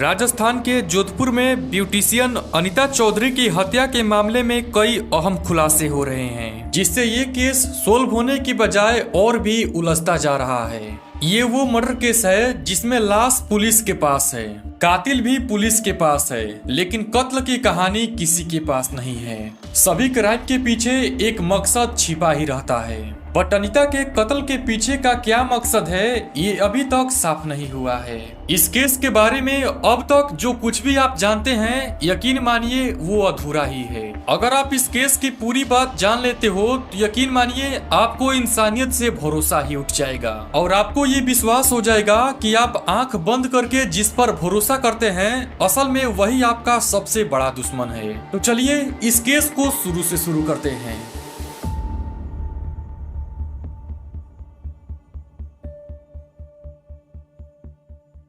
राजस्थान के जोधपुर में ब्यूटिशियन अनीता चौधरी की हत्या के मामले में कई अहम खुलासे हो रहे हैं, जिससे ये केस सोल्व होने की बजाय और भी उलझता जा रहा है। ये वो मर्डर केस है जिसमें लाश पुलिस के पास है, कातिल भी पुलिस के पास है, लेकिन कत्ल की कहानी किसी के पास नहीं है। सभी क्राइम के पीछे एक मकसद छिपा ही रहता है, बट अनीता के कत्ल के पीछे का क्या मकसद है ये अभी तक साफ नहीं हुआ है। इस केस के बारे में अब तक जो कुछ भी आप जानते हैं, यकीन मानिए वो अधूरा ही है। अगर आप इस केस की पूरी बात जान लेते हो तो यकीन मानिए आपको इंसानियत से भरोसा ही उठ जाएगा और आपको ये विश्वास हो जाएगा कि आप आंख बंद करके जिस पर भरोसा करते हैं, असल में वही आपका सबसे बड़ा दुश्मन है। तो चलिए इस केस को शुरू से शुरू करते हैं।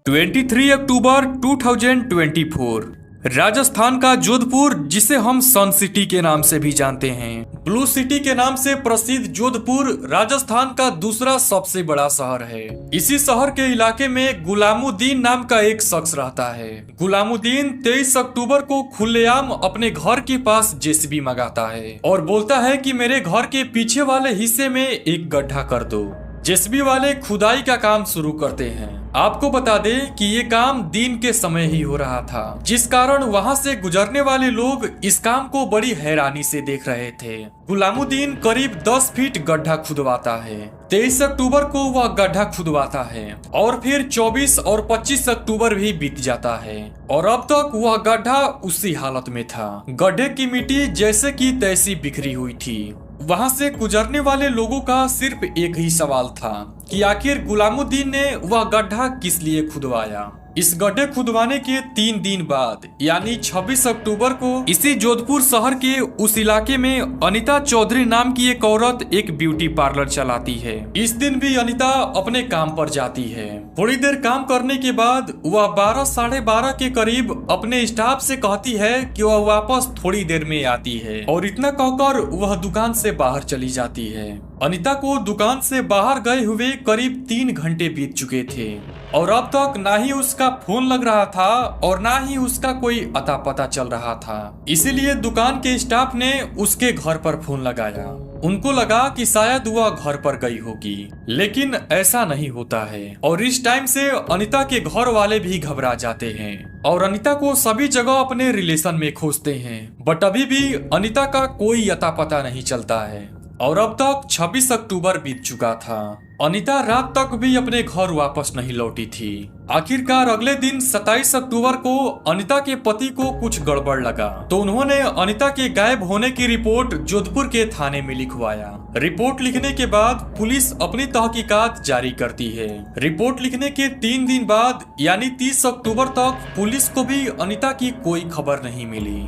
23 अक्टूबर 2024 राजस्थान का जोधपुर, जिसे हम सन सिटी के नाम से भी जानते हैं, ब्लू सिटी के नाम से प्रसिद्ध जोधपुर राजस्थान का दूसरा सबसे बड़ा शहर है। इसी शहर के इलाके में गुलामुद्दीन नाम का एक शख्स रहता है। गुलामुद्दीन 23 अक्टूबर को खुलेआम अपने घर के पास जेसीबी मंगाता है और बोलता है कि मेरे घर के पीछे वाले हिस्से में एक गड्ढा कर दो। जेसीबी वाले खुदाई का काम शुरू करते हैं। आपको बता दें कि ये काम दिन के समय ही हो रहा था, जिस कारण वहां से गुजरने वाले लोग इस काम को बड़ी हैरानी से देख रहे थे। गुलामुद्दीन करीब 10 फीट गड्ढा खुदवाता है। 23 अक्टूबर को वह गड्ढा खुदवाता है और फिर 24 और 25 अक्टूबर भी बीत जाता है और अब तक वह गड्ढा उसी हालत में था। गड्ढे की मिट्टी जैसे की तैसी बिखरी हुई थी। वहां से गुजरने वाले लोगों का सिर्फ एक ही सवाल था कि आखिर गुलामुद्दीन ने वह गड्ढा किस लिए खुदवाया। इस गड्ढे खुदवाने के 3 दिन बाद यानी 26 अक्टूबर को इसी जोधपुर शहर के उस इलाके में अनीता चौधरी नाम की एक औरत एक ब्यूटी पार्लर चलाती है। इस दिन भी अनीता अपने काम पर जाती है। थोड़ी देर काम करने के बाद वह 12 साढ़े 12 के करीब अपने स्टाफ से कहती है कि वह वापस थोड़ी देर में आती है और इतना कहकर वह दुकान से बाहर चली जाती है। अनीता को दुकान से बाहर गए हुए करीब 3 घंटे बीत चुके थे और अब तक ना ही उसका फोन लग रहा था और ना ही उसका कोई अता पता चल रहा था। इसीलिए दुकान के स्टाफ ने उसके घर पर फोन लगाया। उनको लगा कि शायद वह घर पर गई होगी, लेकिन ऐसा नहीं होता है और इस टाइम से अनीता के घर वाले भी घबरा जाते हैं और अनीता को सभी जगह अपने रिलेशन में खोजते हैं, बट अभी भी अनीता का कोई अता पता नहीं चलता है। और अब तक 26 अक्टूबर बीत चुका था। अनीता रात तक भी अपने घर वापस नहीं लौटी थी। आखिरकार अगले दिन 27 अक्टूबर को अनीता के पति को कुछ गड़बड़ लगा, तो उन्होंने अनीता के गायब होने की रिपोर्ट जोधपुर के थाने में लिखवाया। रिपोर्ट लिखने के बाद पुलिस अपनी तहकीकात जारी करती है। रिपोर्ट लिखने के 3 दिन बाद यानी 30 अक्टूबर तक पुलिस को भी अनीता की कोई खबर नहीं मिली।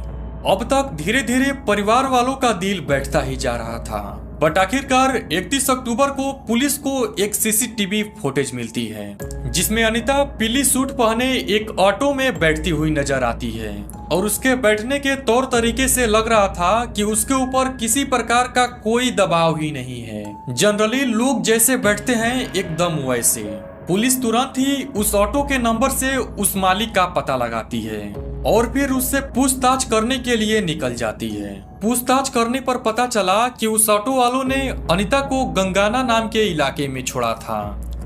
अब तक धीरे धीरे परिवार वालों का दिल बैठता ही जा रहा था, बट आखिरकार 31 अक्टूबर को पुलिस को एक सीसीटीवी फुटेज मिलती है, जिसमें अनीता पीली सूट पहने एक ऑटो में बैठती हुई नजर आती है और उसके बैठने के तौर तरीके से लग रहा था कि उसके ऊपर किसी प्रकार का कोई दबाव ही नहीं है। जनरली लोग जैसे बैठते हैं एकदम वैसे। पुलिस तुरंत ही उस ऑटो के नंबर से उस मालिक का पता लगाती है और फिर उससे पूछताछ करने के लिए निकल जाती है। पूछताछ करने पर पता चला कि उस ऑटो वालों ने अनीता को गंगाना नाम के इलाके में छोड़ा था।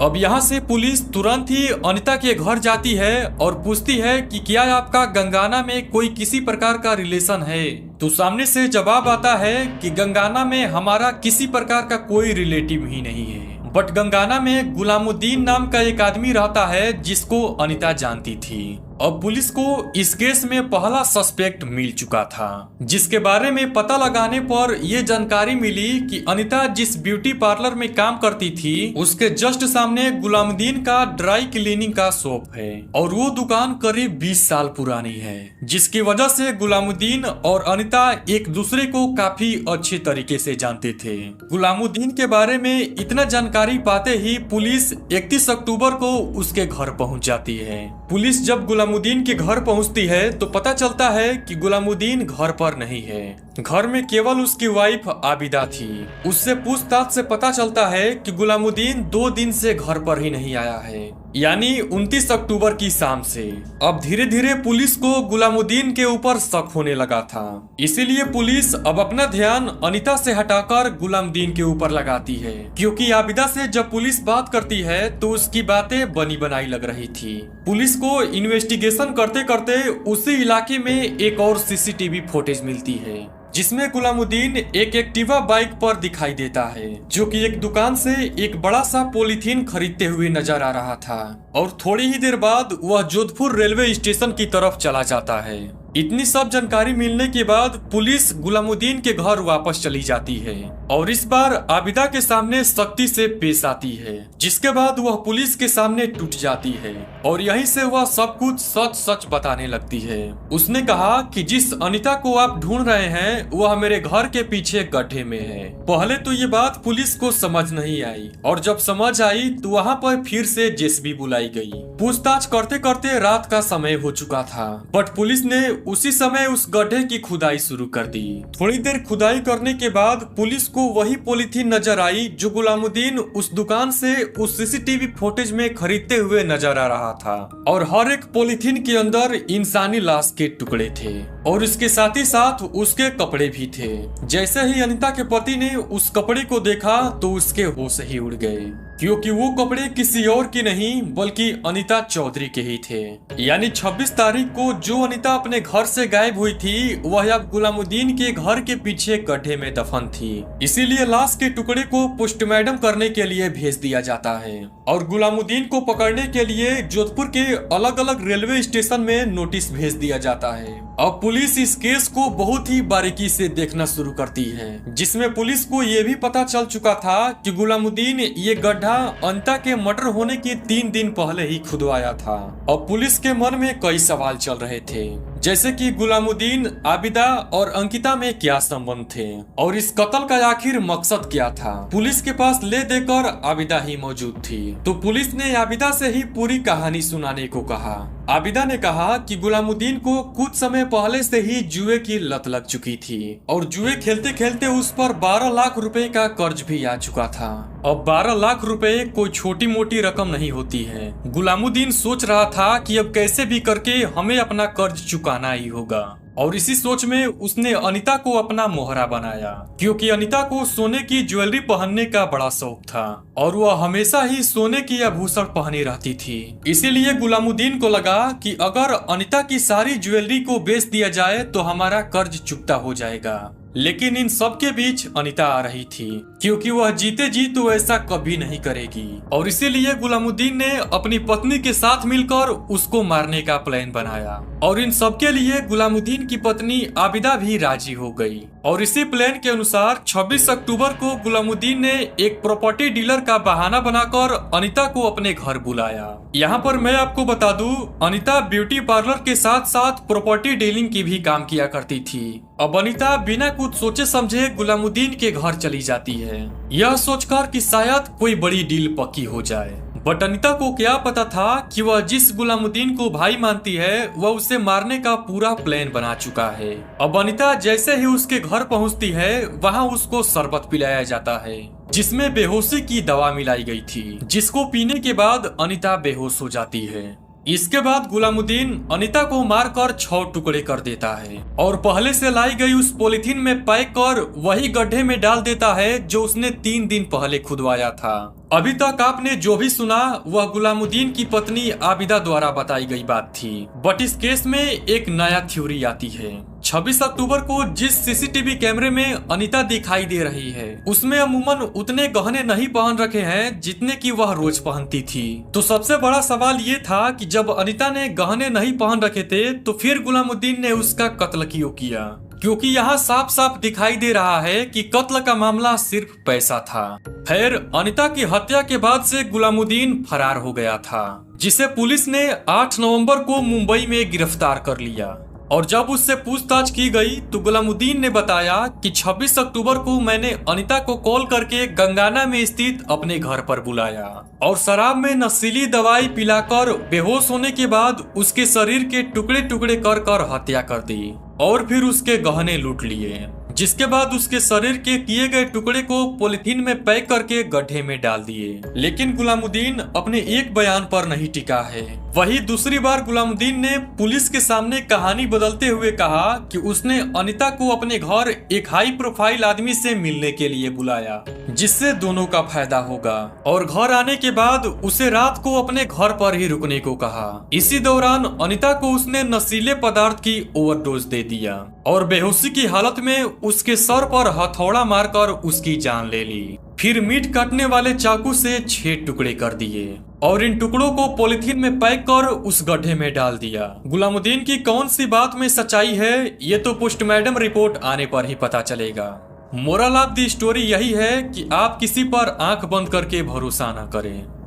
अब यहाँ से पुलिस तुरंत ही अनीता के घर जाती है और पूछती है कि क्या आपका गंगाना में कोई किसी प्रकार का रिलेशन है, तो सामने से जवाब आता है कि गंगाना में हमारा किसी प्रकार का कोई रिलेटिव ही नहीं है, बट गंगाना में गुलामुद्दीन नाम का एक आदमी रहता है जिसको अनीता जानती थी। अब पुलिस को इस केस में पहला सस्पेक्ट मिल चुका था, जिसके बारे में पता लगाने पर यह जानकारी मिली कि अनीता जिस ब्यूटी पार्लर में काम करती थी उसके जस्ट सामने गुलामुद्दीन का ड्राई क्लीनिंग का शॉप है और वो दुकान करीब 20 साल पुरानी है, जिसकी वजह से गुलामुद्दीन और अनीता एक दूसरे को काफी अच्छे तरीके से जानते थे। गुलामुद्दीन के बारे में इतना जानकारी पाते ही पुलिस 31 अक्टूबर को उसके घर पहुंच जाती है। पुलिस जब गुलामुद्दीन के घर पहुंचती है तो पता चलता है कि गुलामुद्दीन घर पर नहीं है। घर में केवल उसकी वाइफ आबिदा थी। उससे पूछताछ से पता चलता है कि गुलामुद्दीन 2 दिन से घर पर ही नहीं आया है। यानी 29 अक्टूबर की शाम से। अब धीरे धीरे पुलिस को गुलामुद्दीन के ऊपर शक होने लगा था, इसीलिए पुलिस अब अपना ध्यान अनीता से हटाकर गुलामुद्दीन के ऊपर लगाती है, क्योंकि आबिदा से जब पुलिस बात करती है तो उसकी बातें बनी बनाई लग रही थी। पुलिस को इन्वेस्टिगेशन करते करते उसी इलाके में एक और सीसीटीवी फुटेज मिलती है, जिसमें गुलामुद्दीन एक एक्टिवा बाइक पर दिखाई देता है, जो कि एक दुकान से एक बड़ा सा पॉलीथीन खरीदते हुए नजर आ रहा था। और थोड़ी ही देर बाद वह जोधपुर रेलवे स्टेशन की तरफ चला जाता है। इतनी सब जानकारी मिलने के बाद पुलिस गुलामुद्दीन के घर वापस चली जाती है और इस बार आबिदा के सामने सख्ती से पेश आती है, जिसके बाद वह पुलिस के सामने टूट जाती है और यहीं से वह सब कुछ सच सच बताने लगती है। उसने कहा कि जिस अनीता को आप ढूंढ रहे हैं वह मेरे घर के पीछे गड्ढे में है। पहले तो ये बात पुलिस को समझ नहीं आई और जब समझ आई तो वहाँ पर फिर से जेसीबी बुलाई गई। पूछताछ करते करते रात का समय हो चुका था, बट पुलिस ने उसी समय उस गड्ढे की खुदाई शुरू कर दी। थोड़ी देर खुदाई करने के बाद पुलिस को वही पॉलीथीन नजर आई जो गुलामुद्दीन उस दुकान से उस सीसीटीवी फुटेज में खरीदते हुए नजर आ रहा था, और हर एक पॉलीथीन के अंदर इंसानी लाश के टुकड़े थे और इसके साथ ही साथ उसके कपड़े भी थे। जैसे ही अनीता के पति ने उस कपड़े को देखा तो उसके होश ही उड़ गए, क्योंकि वो कपड़े किसी और की नहीं बल्कि अनीता चौधरी के ही थे। यानी 26 तारीख को जो अनीता अपने घर से गायब हुई थी वह अब गुलामुद्दीन के घर के पीछे गड्ढे में दफन थी। इसीलिए लाश के टुकड़े को पोस्टमार्टम करने के लिए भेज दिया जाता है और गुलामुद्दीन को पकड़ने के लिए जोधपुर के अलग अलग रेलवे स्टेशन में नोटिस भेज दिया जाता है। अब पुलिस इस केस को बहुत ही बारीकी से देखना शुरू करती है, जिसमें पुलिस को ये भी पता चल चुका था कि गुलामुद्दीन ये गड्ढा अनीता के मर्डर होने के 3 दिन पहले ही खुदवाया था। अब पुलिस के मन में कई सवाल चल रहे थे, जैसे कि गुलामुद्दीन, आबिदा और अंकिता में क्या संबंध थे और इस कत्ल का आखिर मकसद क्या था। पुलिस के पास ले देकर आबिदा ही मौजूद थी, तो पुलिस ने आबिदा से ही पूरी कहानी सुनाने को कहा। आबिदा ने कहा कि गुलामुद्दीन को कुछ समय पहले से ही जुए की लत लग चुकी थी और जुए खेलते खेलते उस पर 12 लाख रुपए का कर्ज भी आ चुका था। अब 12 लाख रुपए कोई छोटी मोटी रकम नहीं होती है। गुलामुद्दीन सोच रहा था कि अब कैसे भी करके हमें अपना कर्ज चुकाना ही होगा, और इसी सोच में उसने अनीता को अपना मोहरा बनाया, क्योंकि अनीता को सोने की ज्वेलरी पहनने का बड़ा शौक था और वह हमेशा ही सोने की आभूषण पहनी रहती थी। इसीलिए गुलामुद्दीन को लगा कि अगर अनीता की सारी ज्वेलरी को बेच दिया जाए तो हमारा कर्ज चुकता हो जाएगा। लेकिन इन सब के बीच अनीता आ रही थी, क्योंकि वह जीते जी तो ऐसा कभी नहीं करेगी, और इसीलिए गुलामुद्दीन ने अपनी पत्नी के साथ मिलकर उसको मारने का प्लान बनाया। और इन सब के लिए गुलामुद्दीन की पत्नी आबिदा भी राजी हो गई। और इसी प्लान के अनुसार 26 अक्टूबर को गुलामुद्दीन ने एक प्रॉपर्टी डीलर का बहाना बनाकर अनीता को अपने घर बुलाया। यहाँ पर मैं आपको बता दूं, अनीता ब्यूटी पार्लर के साथ साथ प्रॉपर्टी डीलिंग की भी काम किया करती थी। अब अनीता बिना कुछ सोचे समझे गुलामुद्दीन के घर चली जाती है, यह सोचकर कि शायद कोई बड़ी डील पक्की हो जाए। बट अनीता को क्या पता था कि वह जिस गुलामुद्दीन को भाई मानती है वह उसे मारने का पूरा प्लान बना चुका है। अब अनीता जैसे ही उसके घर पहुंचती है वहां उसको शरबत पिलाया जाता है, जिसमें बेहोशी की दवा मिलाई गई थी, जिसको पीने के बाद अनीता बेहोश हो जाती है। इसके बाद गुलामुद्दीन अनीता को मारकर 6 टुकड़े कर देता है और पहले से लाई गई उस पॉलीथीन में पैक कर वही गड्ढे में डाल देता है जो उसने 3 दिन पहले खुदवाया था। अभी तक आपने जो भी सुना वह गुलामुद्दीन की पत्नी आबिदा द्वारा बताई गई बात थी, बट इस केस में एक नया थ्योरी आती है। 26 अक्टूबर को जिस सीसीटीवी कैमरे में अनीता दिखाई दे रही है उसमें अमूमन उतने गहने नहीं पहन रखे हैं जितने की वह रोज पहनती थी। तो सबसे बड़ा सवाल ये था कि जब अनीता ने गहने नहीं पहन रखे थे तो फिर गुलामुद्दीन ने उसका कत्ल क्यों किया, क्योंकि यहाँ साफ साफ दिखाई दे रहा है कि कत्ल का मामला सिर्फ पैसा था। खैर, अनीता की हत्या के बाद से गुलामुद्दीन फरार हो गया था, जिसे पुलिस ने 8 नवंबर को मुंबई में गिरफ्तार कर लिया। और जब उससे पूछताछ की गई तो गुलामुद्दीन ने बताया कि 26 अक्टूबर को मैंने अनीता को कॉल करके गंगाना में स्थित अपने घर पर बुलाया और शराब में नशीली दवाई पिलाकर बेहोश होने के बाद उसके शरीर के टुकड़े टुकड़े कर कर हत्या कर दी और फिर उसके गहने लूट लिए। जिसके बाद उसके शरीर के किए गए टुकड़े को पॉलिथीन में पैक करके गड्ढे में डाल दिए। लेकिन गुलामुद्दीन अपने एक बयान पर नहीं टिका है। वही दूसरी बार गुलामुद्दीन ने पुलिस के सामने कहानी बदलते हुए कहा कि उसने अनीता को अपने घर एक हाई प्रोफाइल आदमी से मिलने के लिए बुलाया, जिससे दोनों का फायदा होगा, और घर आने के बाद उसे रात को अपने घर पर ही रुकने को कहा। इसी दौरान अनीता को उसने नशीले पदार्थ की ओवरडोज दे दिया और बेहोशी की हालत में उसके सर पर हथौड़ा मारकर उसकी जान ले ली। फिर मीट काटने वाले चाकू से 6 टुकड़े कर दिए और इन टुकड़ों को पॉलिथीन में पैक कर उस गड्ढे में डाल दिया। गुलामुद्दीन की कौन सी बात में सच्चाई है, ये तो पोस्टमार्टम रिपोर्ट आने पर ही पता चलेगा। मोरल ऑफ द स्टोरी यही है कि आप किसी पर आंख बंद करके भरोसा न करें।